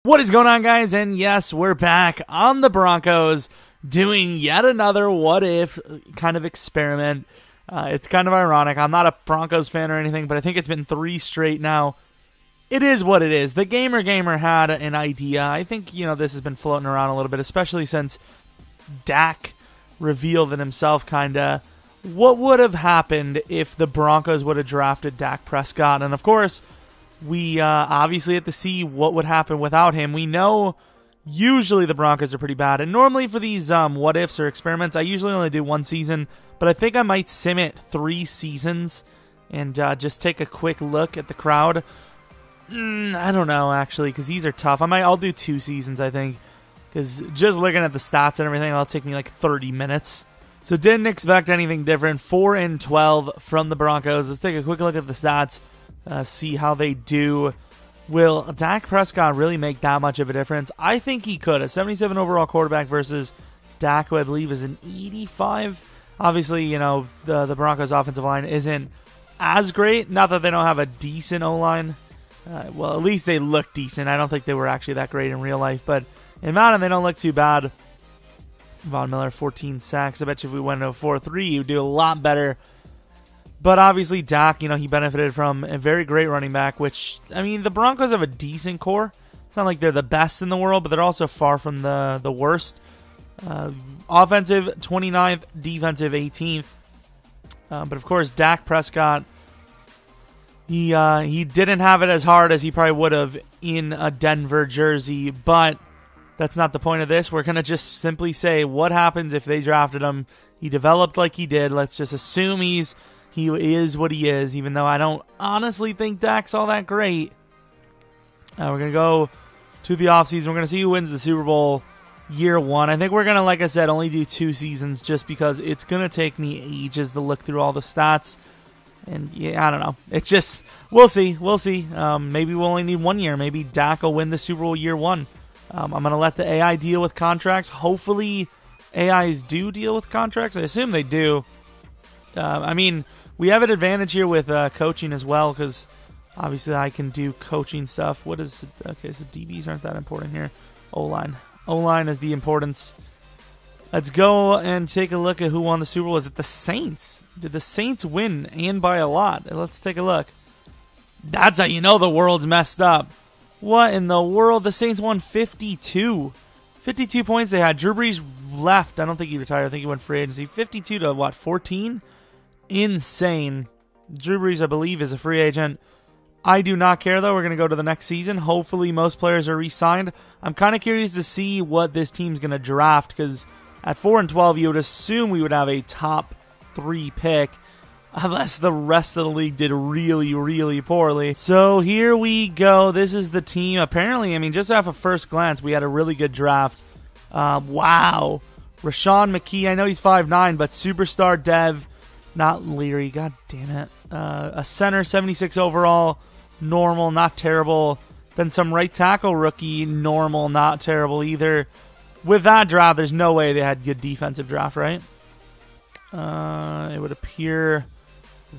What is going on, guys? And yes, we're back on the Broncos doing yet another what if kind of experiment. It's kind of ironic. I'm not a Broncos fan or anything, but I think it's been 3 straight now. It is what it is. The Gamer had an idea. I think, this has been floating around a little bit, especially since Dak revealed it himself, kind of. What would have happened if the Broncos would have drafted Dak Prescott? And of course, we obviously have to see what would happen without him. We know usually the Broncos are pretty bad. And normally for these what-ifs or experiments, I usually only do 1 season. But I think I might sim it 3 seasons and just take a quick look at the crowd. I don't know, actually, because these are tough. I'll do 2 seasons, I think. Because just looking at the stats and everything, it'll take me like 30 minutes. So didn't expect anything different. 4-12 from the Broncos. Let's take a quick look at the stats. See how they do. Will Dak Prescott really make that much of a difference? I think he could. A 77 overall quarterback versus Dak, who I believe is an 85. Obviously, the Broncos' offensive line isn't as great. Not that they don't have a decent O-line. Well, at least they look decent. I don't think they were actually that great in real life. But in Madden, they don't look too bad. Von Miller, 14 sacks. I bet you if we went to 4-3, you'd do a lot better. But obviously, Dak, he benefited from a very great running back, which, the Broncos have a decent core. It's not like they're the best in the world, but they're also far from the worst. Offensive, 29th. Defensive, 18th. But of course, Dak Prescott, he didn't have it as hard as he probably would have in a Denver jersey, but that's not the point of this. We're going to just simply say what happens if they drafted him. He developed like he did. Let's just assume he is what he is, even though I don't honestly think Dak's all that great. We're going to go to the offseason. We're going to see who wins the Super Bowl year 1. I think we're going to, like I said, only do 2 seasons just because it's going to take me ages to look through all the stats. And, yeah, I don't know. It's just, we'll see. We'll see. Maybe we'll only need 1 year. Maybe Dak will win the Super Bowl year 1. I'm going to let the AI deal with contracts. Hopefully, AIs do deal with contracts. I assume they do. We have an advantage here with coaching as well because obviously I can do coaching stuff. Okay, so DBs aren't that important here. O-line. O-line is the importance. Let's go and take a look at who won the Super Bowl. Is it the Saints? Did the Saints win, and by a lot? Let's take a look. That's how you know the world's messed up. What in the world? The Saints won 52. 52 points they had. Drew Brees left. I don't think he retired. I think he went free agency. 52 to 14? Insane. Drew Brees, I believe, is a free agent. I do not care, though. We're going to go to the next season. Hopefully, most players are re-signed. I'm kind of curious to see what this team's going to draft, because at 4-12, you would assume we would have a top 3 pick, unless the rest of the league did really, really poorly. So here we go. This is the team. Apparently, just off a first glance, we had a really good draft. Wow. Rashawn McKee, I know he's 5'9", but superstar dev. Not Leary, god damn it. A center, 76 overall, normal, not terrible. Then some right tackle rookie, normal, not terrible either. With that draft, there's no way they had good defensive draft, right? It would appear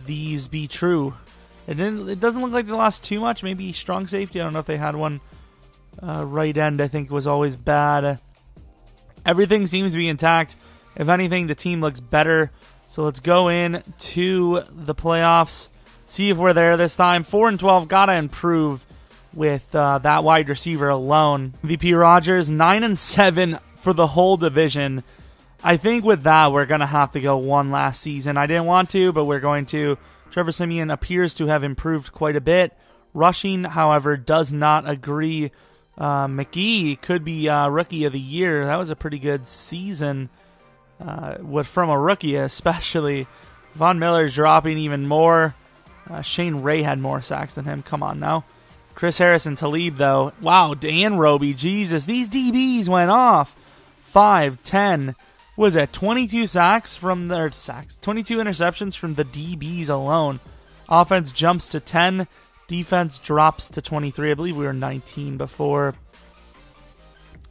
these be true. It doesn't look like they lost too much. Maybe strong safety. I don't know if they had one. Right end, I think, was always bad. Everything seems to be intact. If anything, the team looks better. So let's go in to the playoffs. See if we're there this time. 4-12, gotta improve with that wide receiver alone. MVP Rodgers, 9-7 for the whole division. I think with that, we're going to have to go 1 last season. I didn't want to, but we're going to. Trevor Siemian appears to have improved quite a bit. Rushing, however, does not agree. McGee could be Rookie of the Year. That was a pretty good season from a rookie especially. Von Miller's dropping even more. Shane Ray had more sacks than him. Come on now. Chris Harris and Talib, though. Wow, Dan Roby. Jesus, these DBs went off. 5, 10. Was it 22 sacks from their sacks? 22 interceptions from the DBs alone. Offense jumps to 10. Defense drops to 23. I believe we were 19 before.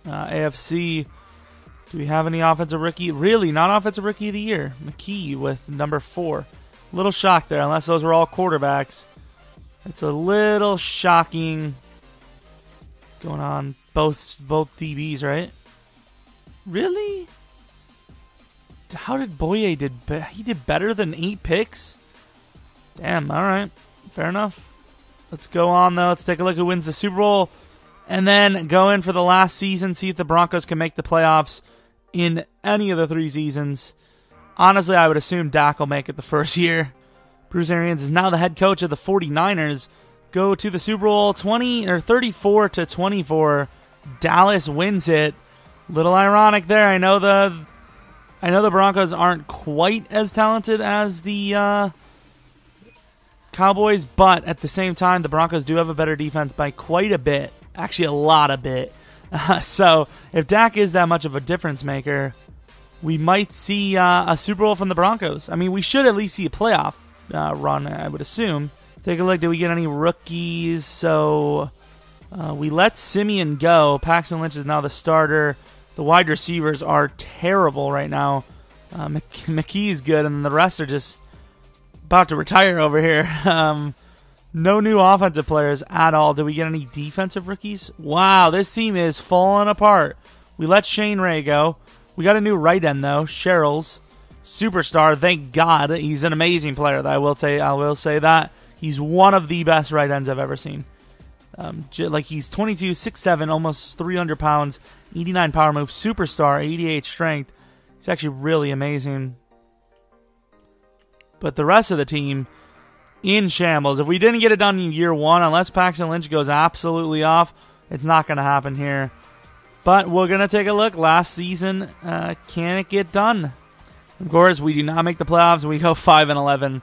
AFC. Do we have any offensive rookie? Really, not offensive rookie of the year. McKee with number 4. Little shock there, unless those were all quarterbacks. It's a little shocking. going on? Both DBs, right? Really? How did Boye did? He did better than 8 picks? Damn, all right. Fair enough. Let's go on, though. Let's take a look who wins the Super Bowl. And then go in for the last season, see if the Broncos can make the playoffs in any of the 3 seasons. Honestly, I would assume Dak will make it the first year. Bruce Arians is now the head coach of the 49ers. Go to the Super Bowl 34-24. Dallas wins it. Little ironic there. I know the Broncos aren't quite as talented as the Cowboys, but at the same time, the Broncos do have a better defense by quite a bit. Actually, a lot of bit. So if Dak is that much of a difference maker, we might see a Super Bowl from the Broncos. I mean, we should at least see a playoff run, I would assume. Take a look. Did we get any rookies? So we let Simeon go. Paxton Lynch is now the starter. The wide receivers are terrible right now. McKee is good, and the rest are just about to retire over here. No new offensive players at all. Did we get any defensive rookies? Wow, this team is falling apart. We let Shane Ray go. We got a new right end, though. Sherrills. Superstar, thank God. He's an amazing player. I will say that. He's one of the best right ends I've ever seen. He's 22, 6'7", almost 300 pounds, 89 power move, superstar, 88 strength. He's actually really amazing. But the rest of the team, in shambles. If we didn't get it done in year 1, unless Paxton Lynch goes absolutely off, it's not going to happen here. But we're going to take a look. Last season, can it get done? Of course, we do not make the playoffs. We go 5-11.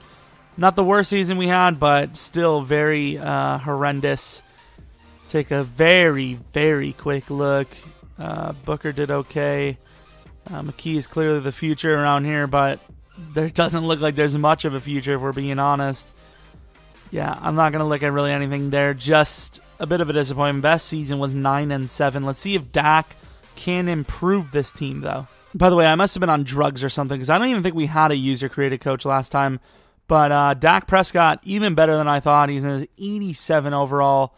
Not the worst season we had, but still very horrendous. Take a very, very quick look. Booker did okay. McKee is clearly the future around here, but there doesn't look like there's much of a future if we're being honest. Yeah, I'm not going to look at really anything there. Just a bit of a disappointment. Best season was 9-7. Let's see if Dak can improve this team, though. By the way, I must have been on drugs or something, because I don't even think we had a user-created coach last time. But Dak Prescott, even better than I thought. He's in his 87 overall.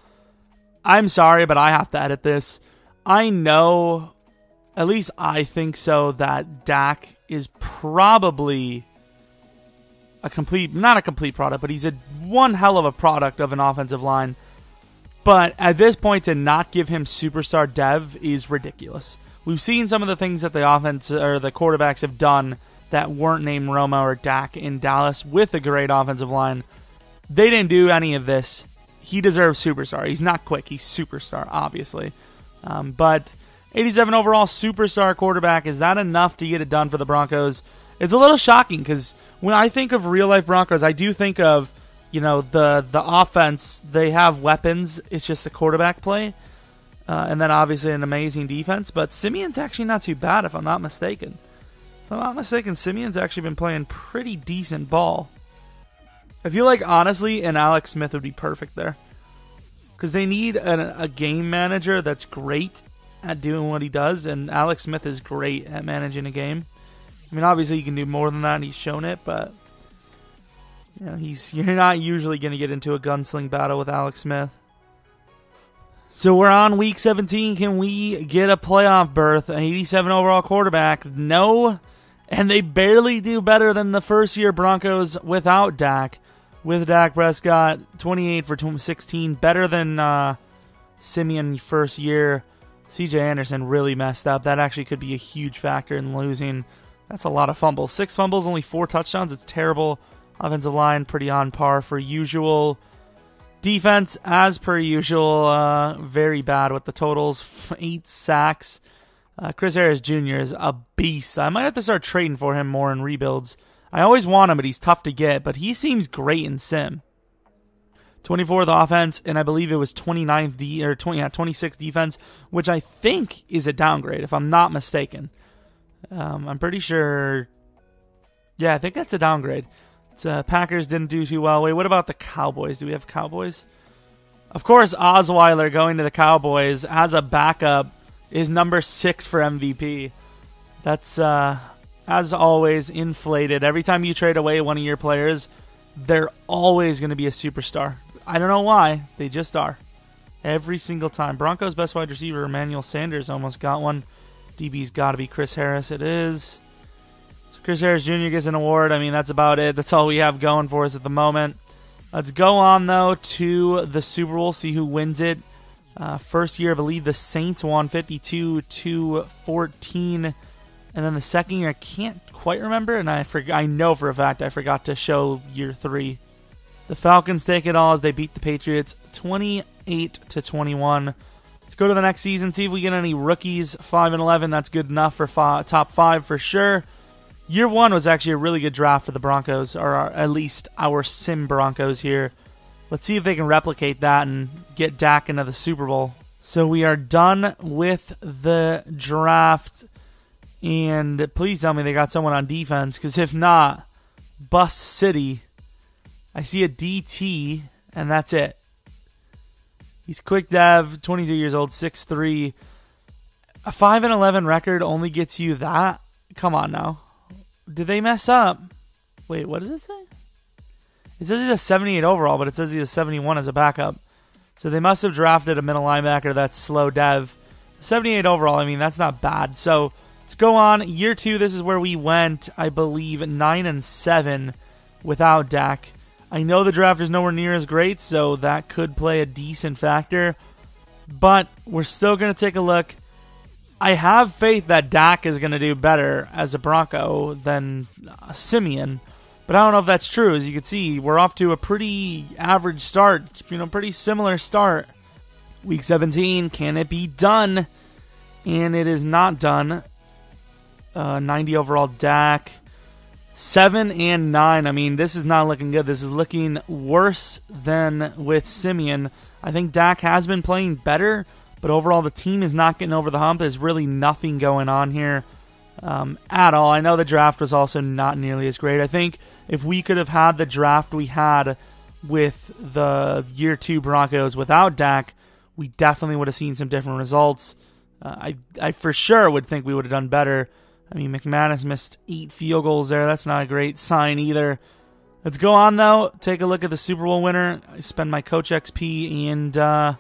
I'm sorry, but I have to edit this. I know, at least I think so, that Dak is probably not a complete product, but he's one hell of a product of an offensive line. But at this point, to not give him superstar dev is ridiculous. We've seen some of the things that the offense or the quarterbacks have done that weren't named Romo or Dak in Dallas with a great offensive line. They didn't do any of this. He deserves superstar. He's not quick. He's superstar, obviously. But 87 overall superstar quarterback, is that enough to get it done for the Broncos? It's a little shocking because when I think of real-life Broncos, I do think of, the offense. They have weapons. It's just the quarterback play. And then obviously an amazing defense. But Simeon's actually not too bad if I'm not mistaken. If I'm not mistaken, Simeon's actually been playing pretty decent ball. I feel like, honestly, an Alex Smith would be perfect there. Because they need a game manager that's great at doing what he does, and Alex Smith is great at managing a game. I mean, obviously, he can do more than that, and he's shown it, but you're not usually going to get into a gunsling battle with Alex Smith. So we're on week 17. Can we get a playoff berth? An 87 overall quarterback? No. And they barely do better than the first-year Broncos without Dak. With Dak Prescott, 28 for 16. Better than Simeon first year. C.J. Anderson really messed up. That actually could be a huge factor in losing. That's a lot of fumbles. 6 fumbles, only 4 touchdowns. It's terrible. Offensive line, pretty on par for usual. Defense, as per usual, very bad with the totals. 8 sacks. Chris Harris Jr. is a beast. I might have to start trading for him more in rebuilds. I always want him, but he's tough to get. But he seems great in sim. 24th offense, and I believe it was 26th defense, which I think is a downgrade, if I'm not mistaken. I'm pretty sure. Yeah, I think that's a downgrade. Packers didn't do too well. Wait, what about the Cowboys? Do we have Cowboys? Of course, Osweiler going to the Cowboys as a backup is number 6 for MVP. That's, as always, inflated. Every time you trade away one of your players, they're always going to be a superstar. I don't know why. They just are. every single time. Broncos' best wide receiver, Emmanuel Sanders, almost got one. DB's got to be Chris Harris. It is. So Chris Harris Jr. gets an award. I mean, that's about it. That's all we have going for us at the moment. Let's go on, though, to the Super Bowl, see who wins it. First year, I believe the Saints won 52-14. And then the second year, I can't quite remember, and I know for a fact I forgot to show year 3. The Falcons take it all as they beat the Patriots 28-21. Let's go to the next season, see if we get any rookies. 5-11, that's good enough for top 5 for sure. Year 1 was actually a really good draft for the Broncos, or at least our Sim Broncos here. Let's see if they can replicate that and get Dak into the Super Bowl. So we are done with the draft. And please tell me they got someone on defense, because if not, Bust City. I see a DT, and that's it. He's quick dev, 22 years old, 6'3". A 5-11 record only gets you that? Come on now. Did they mess up? Wait, what does it say? It says he's a 78 overall, but it says he's a 71 as a backup. So they must have drafted a middle linebacker that's slow dev. 78 overall, I mean, that's not bad. So let's go on. Year 2, this is where we went, I believe, 9-7 without Dak. I know the draft is nowhere near as great, so that could play a decent factor. But we're still going to take a look. I have faith that Dak is going to do better as a Bronco than Simeon. But I don't know if that's true. As you can see, we're off to a pretty average start. Pretty similar start. Week 17, can it be done? And it is not done. 90 overall Dak. 7-9. I mean, this is not looking good. This is looking worse than with Simeon. I think Dak has been playing better, but overall the team is not getting over the hump. There's really nothing going on here at all. I know the draft was also not nearly as great. I think if we could have had the draft we had with the year 2 Broncos without Dak, we definitely would have seen some different results. I for sure would think we would have done better. I mean, McManus missed 8 field goals there. That's not a great sign either. Let's go on, though. Take a look at the Super Bowl winner. I spend my Coach XP and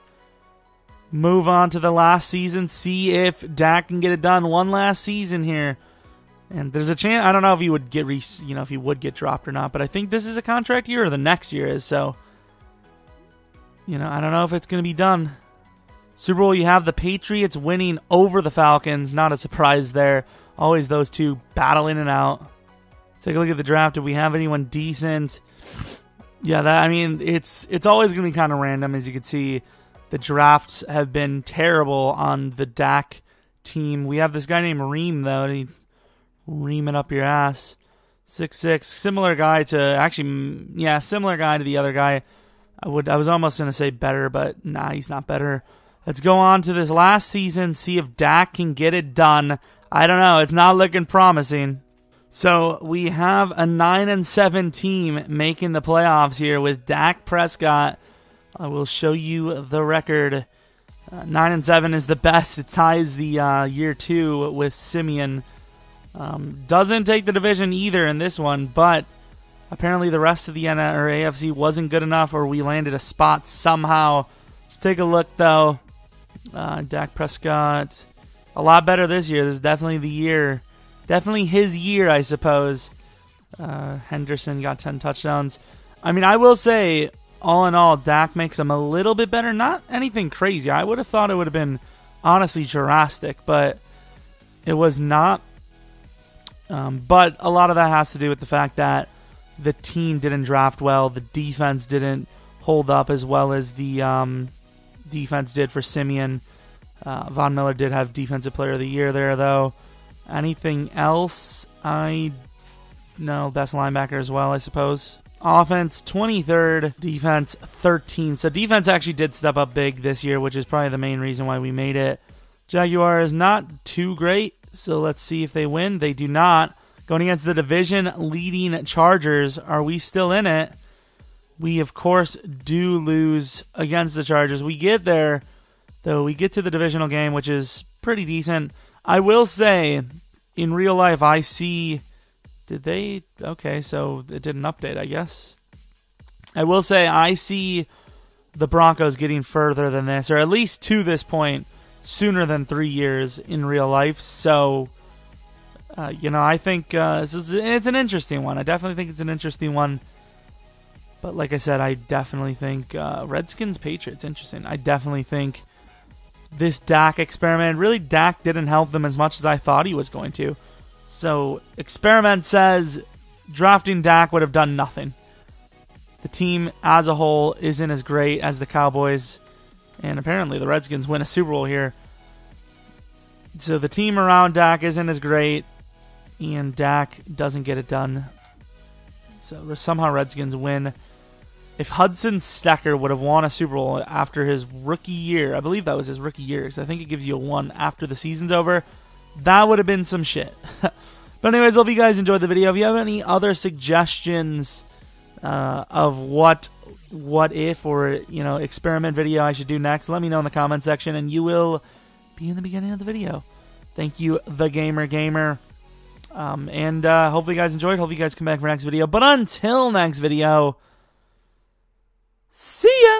move on to the last season. See if Dak can get it done one last season here. And there's a chance. I don't know if he would get if he would get dropped or not. But I think this is a contract year, or the next year is. So, I don't know if it's going to be done. Super Bowl, you have the Patriots winning over the Falcons. Not a surprise there. Always those two battling it out. Let's take a look at the draft. Do we have anyone decent? Yeah, it's always going to be kind of random. As you can see, the drafts have been terrible on the Dak team. We have this guy named Reem, though. He reaming up your ass. 6'6". Similar guy to the other guy. I was almost going to say better, but nah, he's not better. Let's go on to this last season, see if Dak can get it done. I don't know. It's not looking promising. So we have a 9-7 team making the playoffs here with Dak Prescott. I will show you the record. 9-7 is the best. It ties the year 2 with Simeon. Doesn't take the division either in this one, but apparently the rest of the AFC wasn't good enough, or we landed a spot somehow. Let's take a look, though. Dak Prescott, a lot better this year. This is definitely the year. Definitely his year, I suppose. Henderson got 10 touchdowns. I mean, I will say, all in all, Dak makes him a little bit better. Not anything crazy. I would have thought it would have been, honestly, drastic, but it was not. But a lot of that has to do with the fact that the team didn't draft well. The defense didn't hold up as well as the defense did for Simeon. Von Miller did have Defensive Player of the Year there, though. Anything else? Best linebacker as well, I suppose. Offense, 23rd. Defense, 13th. So defense actually did step up big this year, which is probably the main reason why we made it. Jaguars, not too great, so let's see if they win. They do not. Going against the division-leading Chargers, are we still in it? We, of course, do lose against the Chargers. We get there, though. We get to the divisional game, which is pretty decent. I will say, in real life, I see... Okay, so it didn't update, I guess. I will say, I see the Broncos getting further than this, or at least to this point, sooner than 3 years in real life. So, I think it's an interesting one. I definitely think it's an interesting one. But like I said, I definitely think Redskins-Patriots, interesting. I definitely think this Dak experiment, really Dak didn't help them as much as I thought he was going to. So, experiment says drafting Dak would have done nothing. The team as a whole isn't as great as the Cowboys, and apparently the Redskins win a Super Bowl here. So the team around Dak isn't as great, and Dak doesn't get it done. So somehow Redskins win. If Hudson Stecker would have won a Super Bowl after his rookie year, I believe that was his rookie year, because I think it gives you a 1 after the season's over, that would have been some shit. But anyways, I hope you guys enjoyed the video. If you have any other suggestions of what if or experiment video I should do next, let me know in the comment section, and you will be in the beginning of the video. Thank you, the Gamer. And hopefully you guys enjoyed. Hopefully you guys come back for next video. But until next video, see ya!